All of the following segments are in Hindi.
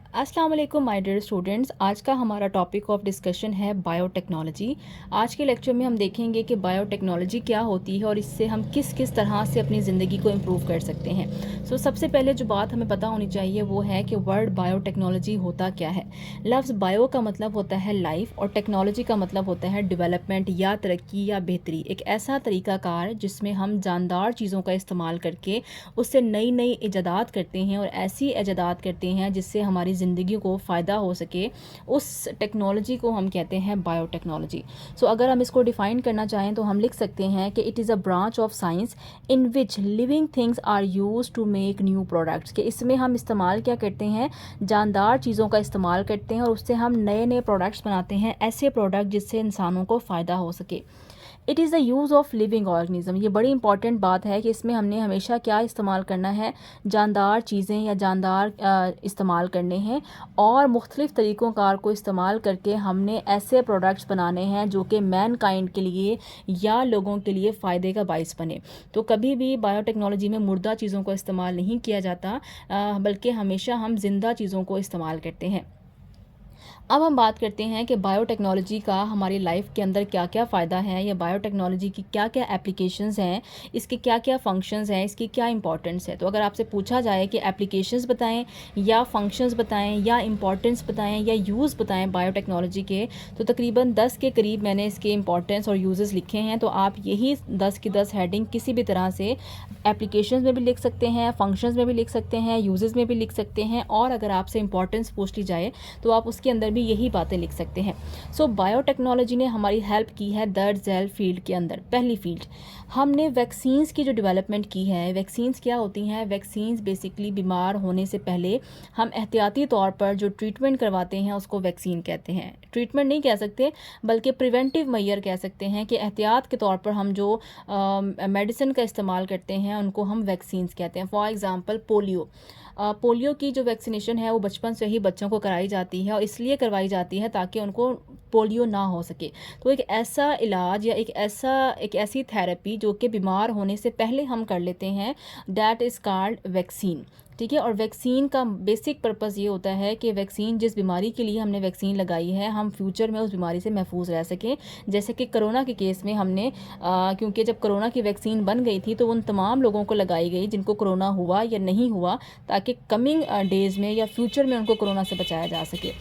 अस्सलाम वालेकुम माय डियर स्टूडेंट्स। आज का हमारा टॉपिक ऑफ डिस्कशन है बायोटेक्नोलॉजी। आज के लेक्चर में हम देखेंगे कि बायोटेक्नोलॉजी क्या होती है और इससे हम किस किस तरह से अपनी ज़िंदगी को इम्प्रूव कर सकते हैं। सबसे पहले जो बात हमें पता होनी चाहिए वो है कि वर्ड बायोटेक्नोलॉजी होता क्या है। लफ्ज़ बायो का मतलब होता है लाइफ और टेक्नोलॉजी का मतलब होता है डेवलपमेंट या तरक्की या बेहतरी। एक ऐसा तरीक़ाकार जिसमें हम जानदार चीज़ों का इस्तेमाल करके उससे नई नई ईजादात करते हैं और ऐसी ईजादात करते हैं जिससे हमारी ज़िंदगी को फ़ायदा हो सके। उस टेक्नोलॉजी को हम कहते हैं बायोटेक्नोलॉजी। अगर हम इसको डिफ़ाइन करना चाहें तो हम लिख सकते हैं कि it is a branch of science in which living things are use to make new products. कि इसमें हम इस्तेमाल क्या करते हैं, जानदार चीज़ों का इस्तेमाल करते हैं और उससे हम नए नए प्रोडक्ट्स बनाते हैं, ऐसे प्रोडक्ट जिससे इंसानों को फ़ायदा हो सके। It is the use of living organism. ये बड़ी इंपॉर्टेंट बात है कि इसमें हमने हमेशा क्या इस्तेमाल करना है, जानदार चीज़ें या जानदार इस्तेमाल करने हैं और मुख्तलिफ़ तरीक़ों कार को इस्तेमाल करके हमने ऐसे प्रोडक्ट्स बनाने हैं जो कि मैन काइंड के लिए या लोगों के लिए फ़ायदे का बाइस बने। तो कभी भी बायोटेक्नोलॉजी में मुर्दा चीज़ों का इस्तेमाल नहीं किया जाता, बल्कि हमेशा हम ज़िंदा चीज़ों को इस्तेमाल करते हैं। अब हम बात करते हैं कि बायोटेक्नोलॉजी का हमारी लाइफ के अंदर क्या क्या फ़ायदा है या बायोटेक्नोलॉजी की क्या क्या एप्लीकेशंस हैं, इसके क्या क्या फंक्शंस हैं, इसकी क्या इंपॉर्टेंस है। तो अगर आपसे पूछा जाए कि एप्लीकेशंस बताएं या फंक्शंस बताएं या इंपॉर्टेंस बताएं या यूज़ बताएं बायोटेक्नोलॉजी के, तो तकरीबन 10 के करीब मैंने इसके इंपॉर्टेंस और यूज़ लिखे हैं। तो आप यही 10 की 10 हेडिंग किसी भी तरह से एप्लीकेशंस में भी लिख सकते हैं, फंक्शंस में भी लिख सकते हैं, यूजेस में भी लिख सकते हैं और अगर आपसे इंपॉर्टेंस पूछ ली जाए तो आप उसके अंदर भी यही बातें लिख सकते हैं। बायोटेक्नोलॉजी ने हमारी हेल्प की है दर्ज झैल फील्ड के अंदर। पहली फील्ड हमने वैक्सीन्स की जो डेवलपमेंट की है। वैक्सीन्स क्या होती हैं? वैक्सीन्स बेसिकली बीमार होने से पहले हम एहतियाती तौर पर जो ट्रीटमेंट करवाते हैं उसको वैक्सीन कहते हैं। ट्रीटमेंट नहीं कह सकते बल्कि प्रिवेंटिव मैयर कह सकते हैं कि एहतियात के तौर पर हम जो मेडिसिन का इस्तेमाल करते हैं उनको हम वैक्सीन्स कहते हैं। फॉर एग्ज़ाम्पल पोलियो की जो वैक्सीनेशन है वो बचपन से ही बच्चों को कराई जाती है और इसलिए करवाई जाती है ताकि उनको पोलियो ना हो सके। तो एक ऐसा इलाज या एक ऐसी थेरेपी जो कि बीमार होने से पहले हम कर लेते हैं, दैट इज़ कॉल्ड वैक्सीन। ठीक है। और वैक्सीन का बेसिक पर्पज़ ये होता है कि वैक्सीन जिस बीमारी के लिए हमने वैक्सीन लगाई है हम फ्यूचर में उस बीमारी से महफूज रह सकें। जैसे कि कोरोना के केस में हमने क्योंकि जब कोरोना की वैक्सीन बन गई थी तो उन तमाम लोगों को लगाई गई जिनको कोरोना हुआ या नहीं हुआ, ताकि कमिंग डेज़ में या फ्यूचर में उनको कोरोना से बचाया जा सके।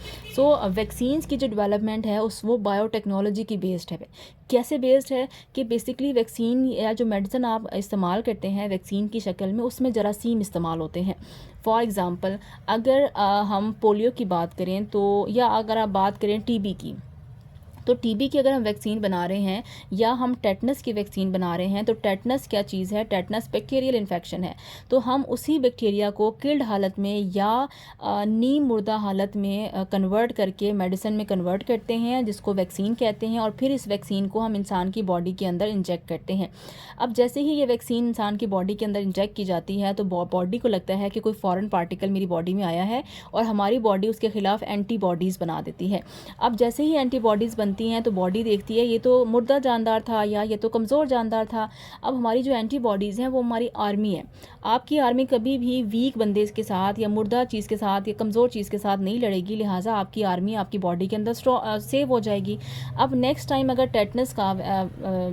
वैक्सीन्स की जो डेवलपमेंट है वो बायोटेक्नोलॉजी की बेस्ड है। कैसे बेस्ड है कि बेसिकली वैक्सीन या जो मेडिसिन आप इस्तेमाल करते हैं वैक्सीन की शक्ल में, उसमें जरासीम इस्तेमाल होते हैं। फॉर एग्ज़ाम्पल अगर हम पोलियो की बात करें तो, या अगर आप बात करें टीबी की, तो टीबी की अगर हम वैक्सीन बना रहे हैं या हम टेटनस की वैक्सीन बना रहे हैं तो टेटनस क्या चीज़ है? टेटनस बैक्टीरियल इन्फेक्शन है। तो हम उसी बैक्टीरिया को किल्ड हालत में या नीम मुर्दा हालत में कन्वर्ट करके मेडिसिन में कन्वर्ट करते हैं जिसको वैक्सीन कहते हैं और फिर इस वैक्सीन को हम इंसान की बॉडी के अंदर इंजेक्ट करते हैं। अब जैसे ही ये वैक्सीन इंसान की बॉडी के अंदर इंजेक्ट की जाती है तो बॉडी को लगता है कि कोई फॉरेन पार्टिकल मेरी बॉडी में आया है और हमारी बॉडी उसके ख़िलाफ़ एंटीबॉडीज़ बना देती है। अब जैसे ही एंटीबॉडीज़ बनती हैं तो बॉडी देखती है ये तो मुर्दा जानदार था या ये तो कमज़ोर जानदार था। अब हमारी जो एंटीबॉडीज़ हैं वो हमारी आर्मी है। आपकी आर्मी कभी भी वीक बंदे के साथ या मुर्दा चीज़ के साथ या कमज़ोर चीज़ के साथ नहीं लड़ेगी, लिहाजा आपकी आर्मी आपकी बॉडी के अंदर सेव हो जाएगी। अब नेक्स्ट टाइम अगर टेटनस का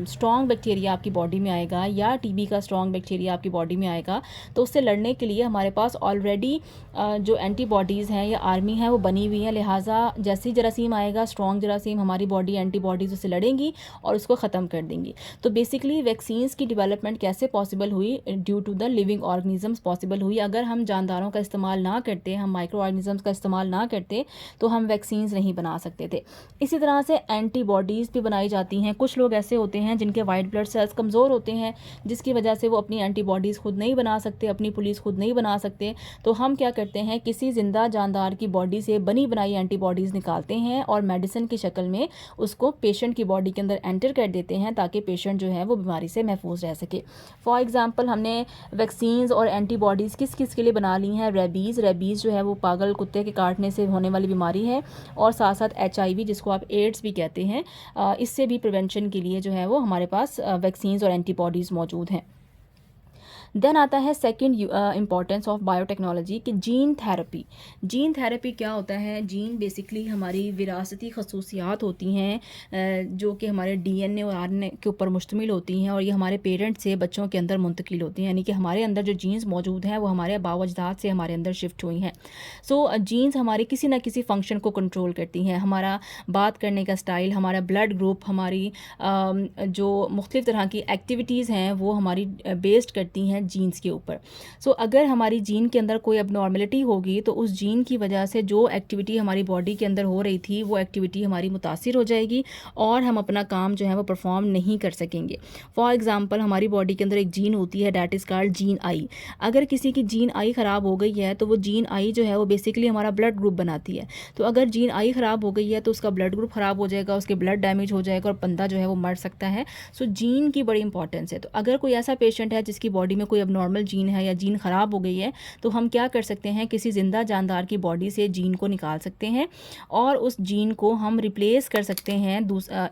स्ट्रॉन्ग बैक्टीरिया आपकी बॉडी में आएगा या टीबी का स्ट्रॉन्ग बैक्टीरिया आपकी बॉडी में आएगा तो उससे लड़ने के लिए हमारे पास ऑलरेडी जो एंटीबॉडीज़ हैं या आर्मी है वो बनी हुई है। लिहाजा जैसे ही जरासीम आएगा, स्ट्रॉन्ग जरासीम, हमारी बॉडी एंटीबॉडीज़ उससे लड़ेंगी और उसको ख़त्म कर देंगी। तो बेसिकली वैक्सीन्स की डेवलपमेंट कैसे पॉसिबल हुई? Due to the living organisms possible हुई। अगर हम जानदारों का इस्तेमाल ना करते, हम माइक्रो ऑर्गेनिजम्स का इस्तेमाल ना करते तो हम वैक्सीन्स नहीं बना सकते थे। इसी तरह से एंटीबॉडीज़ भी बनाई जाती हैं। कुछ लोग ऐसे होते हैं जिनके वाइट ब्लड सेल्स कमज़ोर होते हैं जिसकी वजह से वो अपनी एंटीबॉडीज़ खुद नहीं बना सकते, अपनी पुलिस खुद नहीं बना सकते। तो हम क्या करते हैं, किसी ज़िंदा जानदार की बॉडी से बनी बनाई एंटीबॉडीज़ निकालते हैं और मेडिसिन की शक्ल में उसको पेशेंट की बॉडी के अंदर एंटर कर देते हैं ताकि पेशेंट जो है वो बीमारी से महफूज रह सके। फॉर एग्ज़ाम्पल हमने वैक्सीन्स और एंटीबॉडीज़ किस किस के लिए बना ली हैं? रेबीज़ जो है वो पागल कुत्ते के काटने से होने वाली बीमारी है और साथ साथ HIV जिसको आप एड्स भी कहते हैं, इससे भी प्रिवेंशन के लिए जो है वो हमारे पास वैक्सीन्स और एंटीबॉडीज़ मौजूद हैं। देन आता है सेकंड इम्पॉर्टेंस ऑफ बायोटेक्नोलॉजी कि जीन थेरेपी। जीन थेरेपी क्या होता है? जीन बेसिकली हमारी विरासती खसूसियात होती हैं जो कि हमारे डीएनए और आरएनए के ऊपर मुश्तमिल होती हैं और ये हमारे पेरेंट्स से बच्चों के अंदर मुंतकिल होती हैं, यानी कि हमारे अंदर जो जीन्स मौजूद हैं वो हमारे आबा व अजदाद से हमारे अंदर शिफ्ट हुई हैं। सो जीन्स हमारे किसी ना किसी फंक्शन को कंट्रोल करती हैं। हमारा बात करने का स्टाइल, हमारा ब्लड ग्रुप, हमारी जो मुख्तलिफ़ तरह की एक्टिविटीज़ हैं वो हमारी बेस्ड करती हैं जीन्स के ऊपर। सो अगर हमारी जीन के अंदर कोई अबनॉर्मलिटी होगी तो उस जीन की वजह से जो एक्टिविटी हमारी बॉडी के अंदर हो रही थी वो एक्टिविटी हमारी मुतासिर हो जाएगी और हम अपना काम जो है वो परफॉर्म नहीं कर सकेंगे। फॉर एग्ज़ाम्पल, हमारी बॉडी के अंदर एक जीन होती है that is called gene I. अगर किसी की जीन आई ख़राब हो गई है तो वो जीन आई जो है वो बेसिकली हमारा ब्लड ग्रुप बनाती है। तो अगर जीन आई ख़राब हो गई है तो उसका ब्लड ग्रुप ख़राब हो जाएगा, उसके ब्लड डैमेज हो जाएगा और बंदा जो है वो मर सकता है। सो जीन की बड़ी इंपॉर्टेंस है। तो अगर कोई ऐसा पेशेंट है जिसकी बॉडी में कोई अबनॉर्मल जीन है या जीन ख़राब हो गई है तो हम क्या कर सकते हैं, किसी ज़िंदा जानदार की बॉडी से जीन को निकाल सकते हैं और उस जीन को हम रिप्लेस कर सकते हैं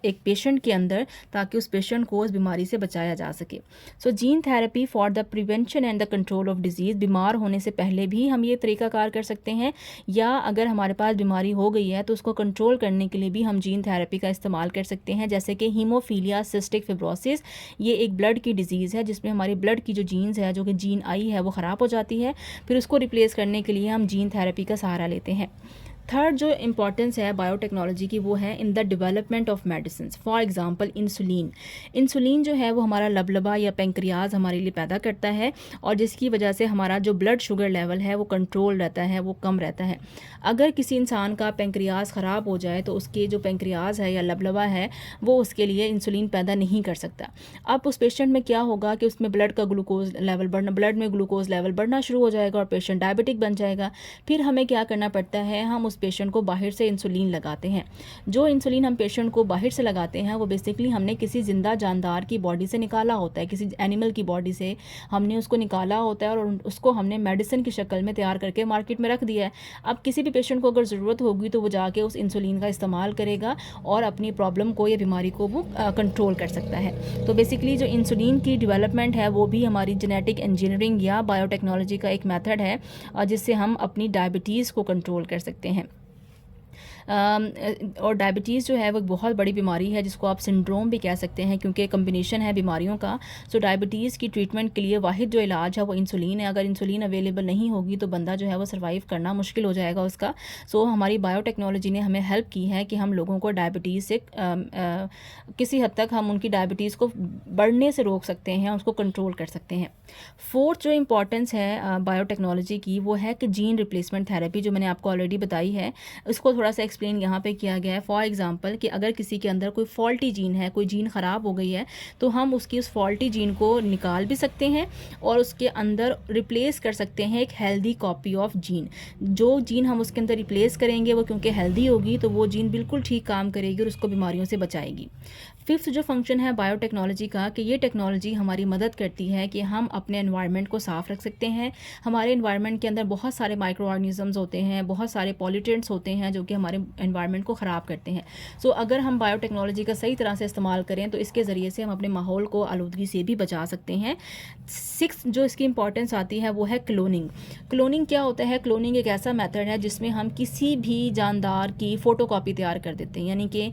एक पेशेंट के अंदर, ताकि उस पेशेंट को उस बीमारी से बचाया जा सके। So gene therapy for the prevention and the control of disease, बीमार होने से पहले भी हम ये तरीक़ाकार कर सकते हैं, या अगर हमारे पास बीमारी हो गई है तो उसको कंट्रोल करने के लिए भी हम जीन थेरेपी का इस्तेमाल कर सकते हैं। जैसे कि हीमोफीलिया सिस्टिक फिब्रोसिस, ये एक ब्लड की डिजीज़ है जिसमें हमारी ब्लड की जो जीन्स है, जो कि जीन आई है, वो ख़राब हो जाती है। फिर उसको रिप्लेस करने के लिए हम जीन थेरेपी का सहारा लेते हैं। थर्ड जो इम्पॉर्टेंस है बायोटेक्नोलॉजी की वो है in the development of medicine. For example insulin. Insulin जो है वो हमारा लबलबा या पेंक्रियाज हमारे लिए पैदा करता है और जिसकी वजह से हमारा जो ब्लड शुगर लेवल है वो कंट्रोल रहता है, वो कम रहता है। अगर किसी इंसान का पेंक्रियाज ख़राब हो जाए तो उसके जो पेंक्रियाज है या लबलबा है वो उसके लिए इंसुलिन पैदा नहीं कर सकता। अब उस पेशेंट में क्या होगा कि उसमें ब्लड का ग्लूकोज लेवल बढ़ना, ब्लड में ग्लूकोज लेवल बढ़ना शुरू हो जाएगा और पेशेंट डायबिटिक बन जाएगा। फिर हमें क्या करना पड़ता है, हम उस पेशेंट को बाहर से इंसुलिन लगाते हैं। जो इंसुलिन हम पेशेंट को बाहर से लगाते हैं वो बेसिकली हमने किसी ज़िंदा जानदार की बॉडी से निकाला होता है, किसी एनिमल की बॉडी से हमने उसको निकाला होता है और उसको हमने मेडिसिन की शक्ल में तैयार करके मार्केट में रख दिया है। अब किसी भी पेशेंट को अगर ज़रूरत होगी तो वो जाके उस इंसुलिन का इस्तेमाल करेगा और अपनी प्रॉब्लम को या बीमारी को वो कंट्रोल कर सकता है। तो बेसिकली जो इंसुलिन की डेवलपमेंट है वो भी हमारी जेनेटिक इंजीनियरिंग या बायोटेक्नोलॉजी का एक मेथड है जिससे हम अपनी डायबिटीज़ को कंट्रोल कर सकते हैं। और डायबिटीज़ जो है वो एक बहुत बड़ी बीमारी है जिसको आप सिंड्रोम भी कह सकते हैं, क्योंकि कम्बिनेशन है बीमारियों का। सो डायबिटीज़ की ट्रीटमेंट के लिए वाहिद जो इलाज है वो इंसुलिन है। अगर इंसुलिन अवेलेबल नहीं होगी तो बंदा जो है वो सर्वाइव करना मुश्किल हो जाएगा उसका। सो हमारी बायोटेक्नोलॉजी ने हमें हेल्प की है कि हम लोगों को डायबिटीज़ से किसी हद तक हम उनकी डायबिटीज़ को बढ़ने से रोक सकते हैं, उसको कंट्रोल कर सकते हैं। फोर्थ जो इम्पॉर्टेंस है बायोटेक्नोलॉजी की वो है कि जीन रिप्लेसमेंट थेरेपी, जो मैंने आपको ऑलरेडी बताई है, उसको थोड़ा सा एक्सप्लेन यहाँ पे किया गया है। फॉर एग्जांपल कि अगर किसी के अंदर कोई फॉल्टी जीन है, कोई जीन ख़राब हो गई है, तो हम उसकी उस फॉल्टी जीन को निकाल भी सकते हैं और उसके अंदर रिप्लेस कर सकते हैं एक हेल्दी कॉपी ऑफ जीन। जो जीन हम उसके अंदर रिप्लेस करेंगे वो क्योंकि हेल्दी होगी तो वो जीन बिल्कुल ठीक काम करेगी और उसको बीमारियों से बचाएगी। फिफ्थ जो फंक्शन है बायोटेक्नोलॉजी का कि ये टेक्नोलॉजी हमारी मदद करती है कि हम अपने एनवायरनमेंट को साफ़ रख सकते हैं। हमारे एनवायरनमेंट के अंदर बहुत सारे माइक्रो ऑर्गेनिजम्स होते हैं, बहुत सारे पॉल्यूटेंट्स होते हैं जो कि हमारे एनवायरनमेंट को ख़राब करते हैं। सो अगर हम बायोटेक्नोलॉजी का सही तरह से इस्तेमाल करें तो इसके ज़रिए से हम अपने माहौल को आलूदगी से भी बचा सकते हैं। सिक्स जो इसकी इंपॉर्टेंस आती है वो है क्लोनिंग। क्लोनिंग क्या होता है? क्लोनिंग एक ऐसा मेथड है जिसमें हम किसी भी जानदार की फ़ोटोकॉपी तैयार कर देते हैं। यानी कि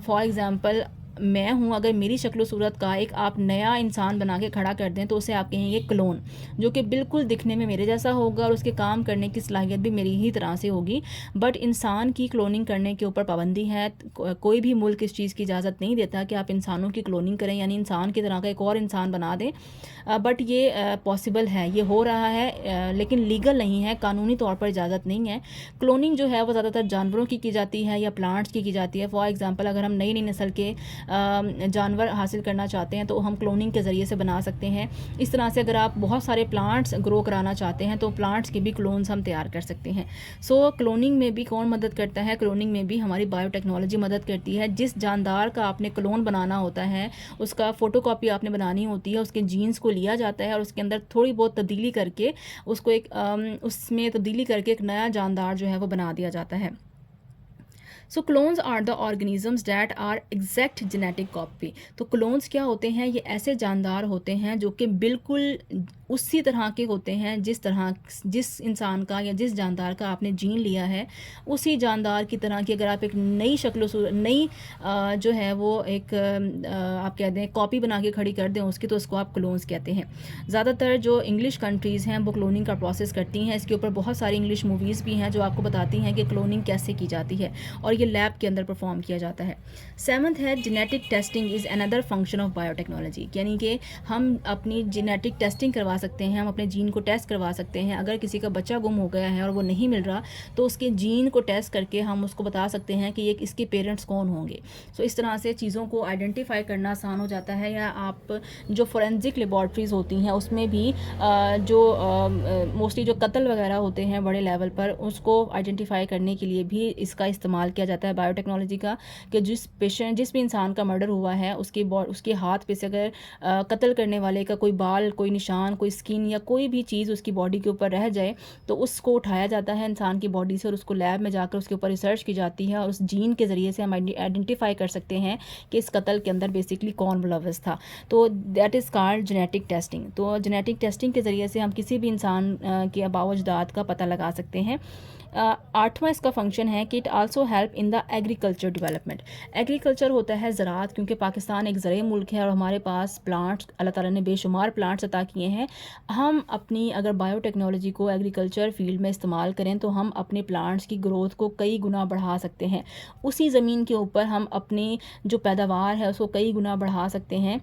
फॉर एग्ज़ाम्पल मैं हूँ, अगर मेरी शक्ल सूरत का एक आप नया इंसान बना के खड़ा कर दें तो उसे आप कहेंगे क्लोन, जो कि बिल्कुल दिखने में मेरे जैसा होगा और उसके काम करने की सलाहियत भी मेरी ही तरह से होगी। बट इंसान की क्लोनिंग करने के ऊपर पाबंदी है। कोई भी मुल्क इस चीज़ की इजाज़त नहीं देता कि आप इंसानों की क्लोनिंग करें, यानी इंसान की तरह का एक और इंसान बना दें। बट ये पॉसिबल है, ये हो रहा है, लेकिन लीगल नहीं है, कानूनी तौर पर इजाज़त नहीं है। क्लोनिंग जो है वो ज़्यादातर जानवरों की जाती है या प्लांट्स की जाती है। फॉर एग्ज़ाम्पल अगर हम नई नई नस्ल के जानवर हासिल करना चाहते हैं तो हम क्लोनिंग के ज़रिए से बना सकते हैं। इस तरह से अगर आप बहुत सारे प्लांट्स ग्रो कराना चाहते हैं तो प्लांट्स के भी क्लोन्स हम तैयार कर सकते हैं। सो क्लोनिंग में भी कौन मदद करता है? क्लोनिंग में भी हमारी बायोटेक्नोलॉजी मदद करती है। जिस जानदार का आपने क्लोन बनाना होता है, उसका फ़ोटोकॉपी आपने बनानी होती है, उसके जीन्स को लिया जाता है और उसके अंदर थोड़ी बहुत तब्दीली करके उसको उसमें तब्दीली करके एक नया जानदार जो है वो बना दिया जाता है। So clones are the organisms that are exact genetic copy. तो क्लोन्स क्या होते हैं? ये ऐसे जानदार होते हैं जो कि बिल्कुल उसी तरह के होते हैं जिस इंसान का या जिस जानदार का आपने जीन लिया है, उसी जानदार की तरह की अगर आप एक नई नई जो है वो एक आप कह दें कॉपी बना के खड़ी कर दें उसकी, तो उसको आप क्लोन्स कहते हैं। ज़्यादातर जो इंग्लिश कंट्रीज़ हैं वो क्लोनिंग का प्रोसेस करती हैं। इसके ऊपर बहुत सारी इंग्लिश मूवीज़ भी हैं जो आपको बताती हैं कि क्लोनिंग कैसे की जाती है, और ये लैब के अंदर परफॉर्म किया जाता है। सेवंथ है genetic testing is another function of biotechnology, यानी कि हम अपनी जेनेटिक टेस्टिंग करवा सकते हैं, हम अपने जीन को टेस्ट करवा सकते हैं। अगर किसी का बच्चा गुम हो गया है और वो नहीं मिल रहा, तो उसके जीन को टेस्ट करके हम उसको बता सकते हैं कि ये इसके पेरेंट्स कौन होंगे। सो इस तरह से चीज़ों को आइडेंटिफाई करना आसान हो जाता है। या आप जो फोरेंसिक लेबॉर्ट्रीज़ होती हैं उसमें भी जो मोस्टली जो कत्ल वगैरह होते हैं बड़े लेवल पर, उसको आइडेंटिफाई करने के लिए भी इसका इस्तेमाल किया जाता है बायोटेक्नोलॉजी का, कि जिस भी इंसान का मर्डर हुआ है उसके हाथ पे से अगर कत्ल करने वाले का कोई बाल, कोई निशान, कोई स्किन या कोई भी चीज़ उसकी बॉडी के ऊपर रह जाए, तो उसको उठाया जाता है इंसान की बॉडी से और उसको लैब में जाकर उसके ऊपर रिसर्च की जाती है, और उस जीन के ज़रिए से हम आइडेंटिफाई कर सकते हैं कि इस कत्ल के अंदर बेसिकली कौन मुलव्वस था। तो that is called genetic testing. तो जेनेटिक टेस्टिंग के ज़रिए से हम किसी भी इंसान के आबाओ-अजदाद का पता लगा सकते हैं। आठवां इसका फंक्शन है कि it also help in the agriculture development. Agriculture होता है ज़राअत, क्योंकि पाकिस्तान एक ज़रई मुल्क है और हमारे पास प्लांट्स, अल्लाह ताला ने बेशुमार प्लांट्स अता किए हैं। हम अपनी अगर बायोटेक्नोलॉजी को एग्रीकल्चर फील्ड में इस्तेमाल करें तो हम अपने प्लांट्स की ग्रोथ को कई गुना बढ़ा सकते हैं। उसी ज़मीन के ऊपर हम अपनी जो पैदावार है उसको कई गुना बढ़ा सकते हैं।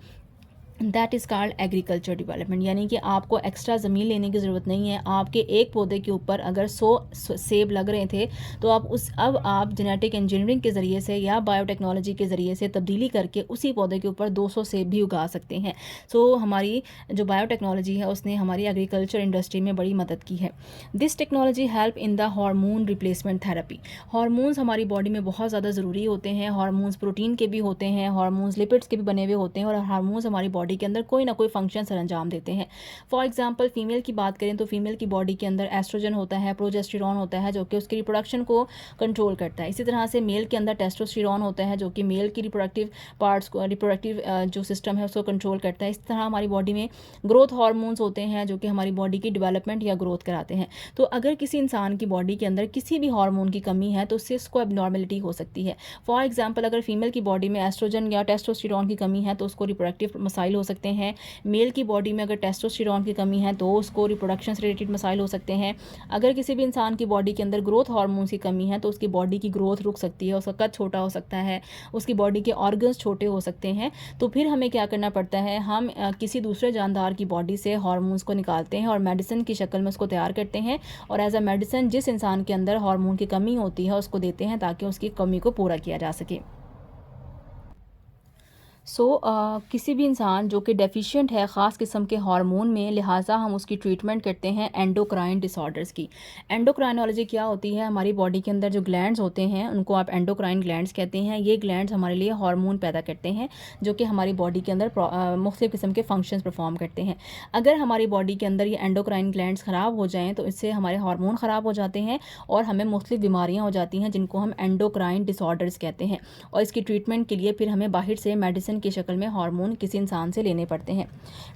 That is called agriculture development, यानी कि आपको एक्स्ट्रा ज़मीन लेने की ज़रूरत नहीं है। आपके एक पौधे के ऊपर अगर 100 सेब लग रहे थे, तो अब आप जेनेटिक इंजीनियरिंग के ज़रिए से या बायोटेक्नोलॉजी के ज़रिए से तब्दीली करके उसी पौधे के ऊपर 200 सेब भी उगा सकते हैं। सो हमारी जो बायोटेक्नोलॉजी है उसने हमारी एग्रीकल्चर इंडस्ट्री में बड़ी मदद की है। This technology help in the hormone replacement therapy. Hormones हमारी बॉडी में बहुत ज़्यादा ज़रूरी होते हैं। हार्मोन्स प्रोटीन के भी होते हैं, हार्मोन्स लिपिड्स के भी बने हुए होते हैं, और हार्मोन्स हमारी बॉडी के अंदर कोई ना कोई फंक्शन सर अंजाम देते हैं। फॉर एग्जांपल फीमेल की बात करें तो फीमेल की बॉडी के अंदर एस्ट्रोजन होता है, प्रोजेस्टेरॉन होता है जो कि उसकी रिप्रोडक्शन को कंट्रोल करता है। इसी तरह से मेल के अंदर टेस्टोस्टेरॉन होता है जो कि मेल की रिप्रोडक्टिव पार्ट्स को, रिप्रोडक्टिव जो सिस्टम है उसको कंट्रोल करता है। इस तरह हमारी बॉडी में ग्रोथ हार्मोन्स होते हैं जो कि हमारी बॉडी की डेवलपमेंट या ग्रोथ कराते हैं। तो अगर किसी इंसान की बॉडी के अंदर किसी भी हार्मोन की कमी है तो उससे उसको एबनॉर्मेलिटी हो सकती है। फॉर एग्जांपल अगर फीमेल की बॉडी में एस्ट्रोजन या टेस्टोस्टेरॉन की कमी है तो उसको रिप्रोडक्टिव मसाइल हो सकते हैं। मेल की बॉडी में अगर टेस्टोस्टेरॉन की कमी है तो उसको रिप्रोडक्शन से रिलेटेड मसाइल हो सकते हैं। अगर किसी भी इंसान की बॉडी के अंदर ग्रोथ हार्मोन्स की कमी है तो उसकी बॉडी की ग्रोथ रुक सकती है, उसका कद छोटा हो सकता है, उसकी बॉडी के ऑर्गन्स छोटे हो सकते हैं। तो फिर हमें क्या करना पड़ता है, हम किसी दूसरे जानदार की बॉडी से हार्मोन्स को निकालते हैं और मेडिसिन की शक्ल में उसको तैयार करते हैं, और एज अ मेडिसिन जिस इंसान के अंदर हार्मोन की कमी होती है उसको देते हैं ताकि उसकी कमी को पूरा किया जा सके। किसी भी इंसान जो कि डेफिशिएंट है ख़ास किस्म के हार्मोन में, लिहाजा हम उसकी ट्रीटमेंट करते हैं एंडोक्राइन डिसऑर्डर्स की। एंडोक्राइनोलॉजी क्या होती है? हमारी बॉडी के अंदर जो ग्लैंड्स होते हैं उनको आप एंडोक्राइन ग्लैंड्स कहते हैं। ये ग्लैंड्स हमारे लिए हार्मोन पैदा करते हैं जो कि हमारी बॉडी के अंदर मुख्तलिफ़ किस्म के फंक्शंस परफॉर्म करते हैं। अगर हमारी बॉडी के अंदर ये एंडोक्राइन ग्लैंड्स ख़राब हो जाएँ तो इससे हमारे हार्मोन ख़राब हो जाते हैं और हमें मुख्तलिफ़ बीमारियाँ हो जाती हैं जिनको हम एंडोक्राइन डिसऑर्डर्स कहते हैं, और इसकी ट्रीटमेंट के लिए फिर हमें बाहर से मेडिसिन की शक्ल में हार्मोन किसी इंसान से लेने पड़ते हैं।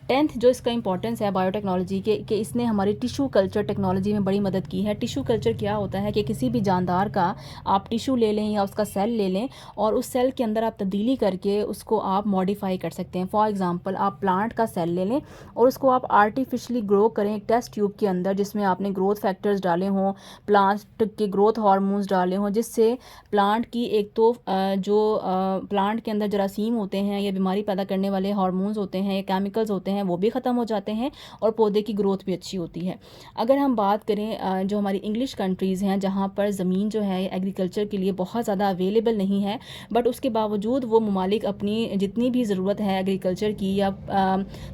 10th जो इसका इंपॉर्टेंस है बायोटेक्नोलॉजी के कि इसने हमारी टिश्यू कल्चर टेक्नोलॉजी में बड़ी मदद की है। टिश्यू कल्चर क्या होता है कि किसी भी जानदार का आप टिश्यू ले लें या उसका सेल ले लें और उस सेल के अंदर आप तब्दीली करके उसको आप मॉडिफाई कर सकते हैं। फॉर एग्जांपल आप प्लांट का सेल ले लें और उसको आप आर्टिफिशियली ग्रो करें एक टेस्ट ट्यूब के अंदर, जिसमें आपने ग्रोथ फैक्टर्स डाले हों, प्लांट के ग्रोथ हार्मोन्स डाले हों, जिससे प्लांट की एक तो जो प्लांट के अंदर जरासीम होते हैं या बीमारी पैदा करने वाले हार्मोन्स होते हैं या केमिकल्स होते हैं वो भी ख़त्म हो जाते हैं और पौधे की ग्रोथ भी अच्छी होती है। अगर हम बात करें जो हमारी इंग्लिश कंट्रीज़ हैं जहाँ पर ज़मीन जो है एग्रीकल्चर के लिए बहुत ज़्यादा अवेलेबल नहीं है, बट उसके बावजूद वो ममालिक अपनी जितनी भी ज़रूरत है एग्रीकल्चर की या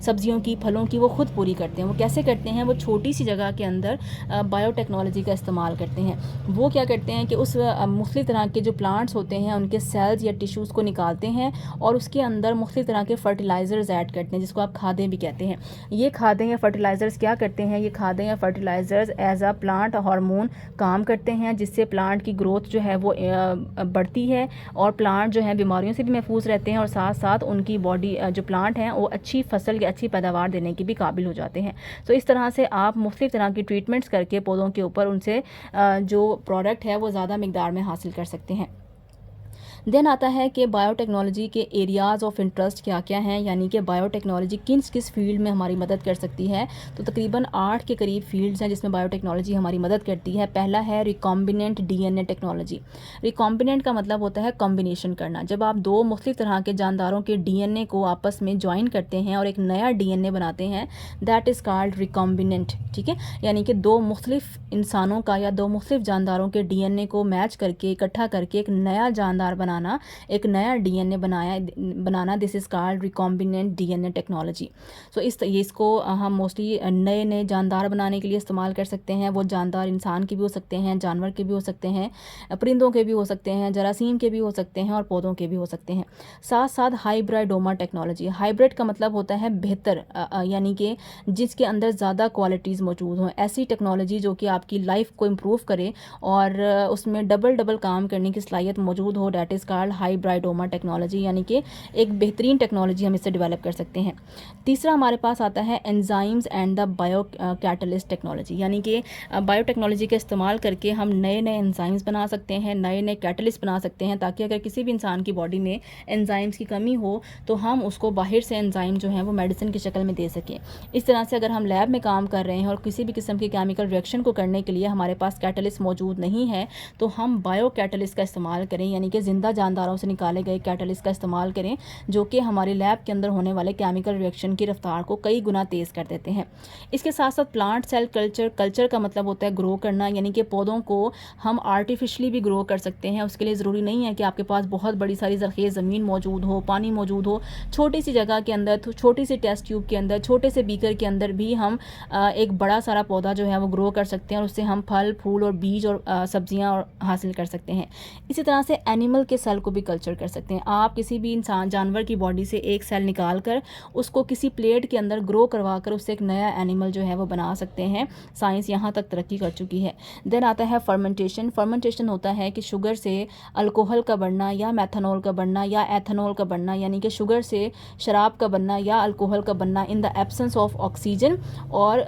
सब्जियों की, फलों की, वो ख़ुद पूरी करते हैं। वो कैसे करते हैं? वो छोटी सी जगह के अंदर बायोटेक्नोलॉजी का इस्तेमाल करते हैं। वो क्या करते हैं कि उस मुख्तलिफ़ तरह के जो प्लांट्स होते हैं उनके सेल्स या टिश्यूज़ को निकालते हैं और उसके इसके अंदर मुख्तलिफ तरह के फर्टिलाइज़र्स ऐड करते हैं, जिसको आप खादें भी कहते हैं। ये खादें या फर्टिलाइज़र्स क्या करते हैं? ये खादें या fertilizers as a plant hormone काम करते हैं, जिससे प्लांट की ग्रोथ जो है वो बढ़ती है और प्लांट जो है बीमारियों से भी महफूज रहते हैं, और साथ साथ उनकी बॉडी जो प्लांट हैं वो अच्छी फसल या अच्छी पैदावार देने के भी काबिल हो जाते हैं। तो इस तरह से आप मुख्तलिफ तरह की ट्रीटमेंट्स करके पौधों के ऊपर उनसे जो प्रोडक्ट है वो ज़्यादा मिकदार में हासिल कर सकते हैं। देन आता है कि बायोटेक्नोलॉजी के एरियाज़ ऑफ इंटरेस्ट क्या क्या हैं, यानी कि बायोटेक्नोलॉजी किस किस फील्ड में हमारी मदद कर सकती है। तो तकरीबन 8 के करीब फील्ड्स हैं जिसमें बायोटेक्नोलॉजी हमारी मदद करती है। पहला है रिकॉम्बिनेंट डीएनए टेक्नोलॉजी। रिकॉम्बिनेंट का मतलब होता है कॉम्बिनेशन करना। जब आप दो मुख्तलिफ तरह के जानदारों के डीएनए को आपस में ज्वाइन करते हैं और एक नया डीएनए बनाते हैं, दैट इज़ कॉल्ड रिकॉम्बिनेंट। ठीक है, यानी कि दो मुख्तलिफ इंसानों का या दो मुख्तलिफ जानदारों के डीएनए को मैच करके इकट्ठा करके एक नया जानदार बनाना, एक नया डीएनए बनाना, this is called recombinant DNA technology. So इसको हम मोस्टली नए नए जानदार बनाने के लिए इस्तेमाल कर सकते हैं। वो जानदार इंसान के भी हो सकते हैं, जानवर के भी हो सकते हैं, परिंदों के भी हो सकते हैं, जरासीम के भी हो सकते हैं और पौधों के भी हो सकते हैं। साथ साथ हाइब्रिडोमा टेक्नोलॉजी। हाइब्रिड का मतलब होता है बेहतर, यानी कि जिसके अंदर ज़्यादा क्वालिटीज़ मौजूद हों। ऐसी टेक्नोलॉजी जो कि आपकी लाइफ को इम्प्रूव करे और उसमें डबल काम करने की सलाहियत मौजूद हो, that is called hybridoma technology, यानी कि एक बेहतरीन टेक्नोलॉजी हम इससे डेवलप कर सकते हैं। तीसरा हमारे पास आता है enzymes and the bio catalyst technology, यानी कि बायोटेक्नोलॉजी का इस्तेमाल करके हम नए नए एंजाइम्स बना सकते हैं, नए नए कैटलिस्ट बना सकते हैं, ताकि अगर किसी भी इंसान की बॉडी में एंजाइम्स की कमी हो तो हम उसको बाहर से एंजाइम जो हैं वो मेडिसिन की शक्ल में दे सकें। इस तरह से अगर हम लैब में काम कर रहे हैं और किसी भी किस्म की केमिकल रिएक्शन को करने के लिए हमारे पास कैटलिस्ट मौजूद नहीं है, तो हम बायो कैटलिस्ट का इस्तेमाल करें, यानी कि ज़िंदा जानदारों से निकाले गए कैटलिस्ट का इस्तेमाल करें, जो कि हमारे लैब के अंदर होने वाले केमिकल रिएक्शन की रफ्तार को कई गुना तेज़ कर देते हैं। इसके साथ साथ प्लांट सेल कल्चर का मतलब होता है ग्रो करना, यानी कि पौधों को हम आर्टिफिशली भी ग्रो कर सकते हैं। उसके लिए ज़रूरी नहीं है कि आपके पास बहुत बड़ी सारी ज़रख़ेज़ ज़मीन मौजूद हो, पानी मौजूद हो। छोटी सी जगह के अंदर, छोटी सी टेस्ट ट्यूब के अंदर, छोटे से बीकर के अंदर भी हम एक बड़ा सारा पौधा जो है वो ग्रो कर सकते हैं और उससे हम फल फूल और बीज और सब्जियाँ हासिल कर सकते हैं। इसी तरह से एनिमल के सेल को भी कल्चर कर सकते हैं। आप किसी भी इंसान जानवर की बॉडी से एक सेल निकाल कर उसको किसी प्लेट के अंदर ग्रो करवा कर उससे एक नया एनिमल जो है वो बना सकते हैं। साइंस यहाँ तक तरक्की कर चुकी है। देन आता है फर्मेंटेशन। फर्मेंटेशन होता है कि शुगर से अल्कोहल का बनना या मेथनॉल का बनना या एथनॉल का बनना, यानी कि शुगर से शराब का बनना या अल्कोहल का बनना in the absence of oxygen, और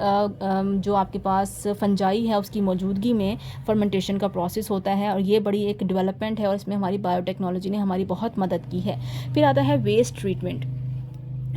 जो आपके पास फंजाई है उसकी मौजूदगी में फर्मेंटेशन का प्रोसेस होता है। और ये बड़ी एक डेवलपमेंट है और इसमें हमारी बायोटेक्नोलॉजी ने हमारी बहुत मदद की है। फिर आता है वेस्ट ट्रीटमेंट।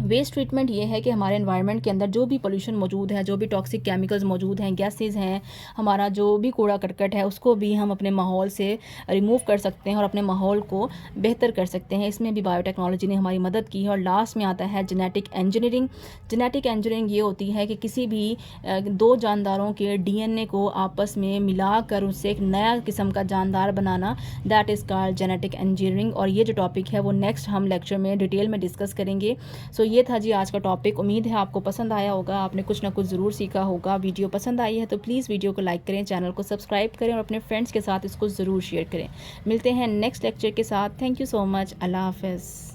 वेस्ट ट्रीटमेंट ये है कि हमारे एनवायरनमेंट के अंदर जो भी पोल्यूशन मौजूद है, जो भी टॉक्सिक केमिकल्स मौजूद हैं, गैसेस हैं, हमारा जो भी कूड़ा करकट है, उसको भी हम अपने माहौल से रिमूव कर सकते हैं और अपने माहौल को बेहतर कर सकते हैं। इसमें भी बायोटेक्नोलॉजी ने हमारी मदद की है। और लास्ट में आता है जेनेटिक इंजीनियरिंग। जेनेटिक इंजीनियरिंग ये होती है कि किसी भी दो जानदारों के डीएनए को आपस में मिलाकर उससे एक नया किस्म का जानदार बनाना, that is called genetic engineering. और ये जो टॉपिक है वो नेक्स्ट हम लेक्चर में डिटेल में डिस्कस करेंगे। सो ये था जी आज का टॉपिक। उम्मीद है आपको पसंद आया होगा, आपने कुछ ना कुछ ज़रूर सीखा होगा। वीडियो पसंद आई है तो प्लीज़ वीडियो को लाइक करें, चैनल को सब्सक्राइब करें और अपने फ्रेंड्स के साथ इसको ज़रूर शेयर करें। मिलते हैं नेक्स्ट लेक्चर के साथ। Thank you so much. अल्लाह हाफ़िज़।